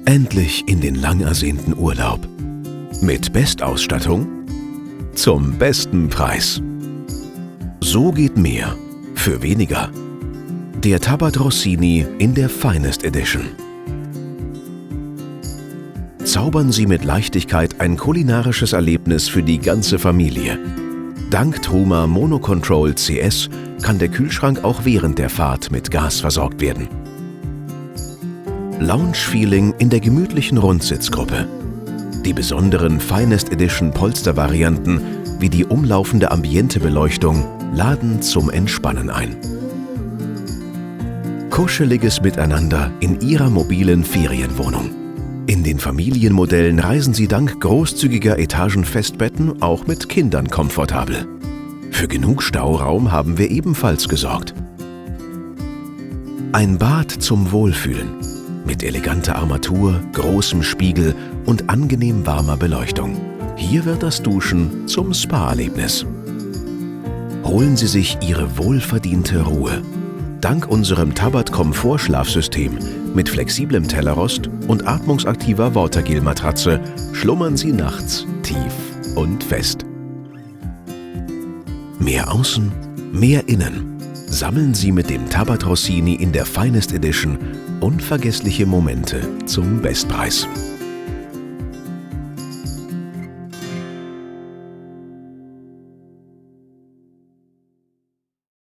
Endlich in den lang ersehnten Urlaub. Mit Bestausstattung zum besten Preis. So geht mehr für weniger. Der Tabat Rossini in der Finest Edition. Zaubern Sie mit Leichtigkeit ein kulinarisches Erlebnis für die ganze Familie. Dank Truma Monocontrol CS kann der Kühlschrank auch während der Fahrt mit Gas versorgt werden. Lounge-Feeling in der gemütlichen Rundsitzgruppe. Die besonderen Finest Edition Polstervarianten wie die umlaufende Ambientebeleuchtung laden zum Entspannen ein. Kuscheliges Miteinander in Ihrer mobilen Ferienwohnung. In den Familienmodellen reisen Sie dank großzügiger Etagenfestbetten auch mit Kindern komfortabel. Für genug Stauraum haben wir ebenfalls gesorgt. Ein Bad zum Wohlfühlen. Mit eleganter Armatur, großem Spiegel und angenehm warmer Beleuchtung. Hier wird das Duschen zum Spa-Erlebnis. Holen Sie sich Ihre wohlverdiente Ruhe. Dank unserem Tabat Komfort-Schlafsystem mit flexiblem Tellerrost und atmungsaktiver Watergel-Matratze schlummern Sie nachts tief und fest. Mehr außen, mehr innen. Sammeln Sie mit dem Tabat Rossini in der Finest Edition unvergessliche Momente zum Bestpreis.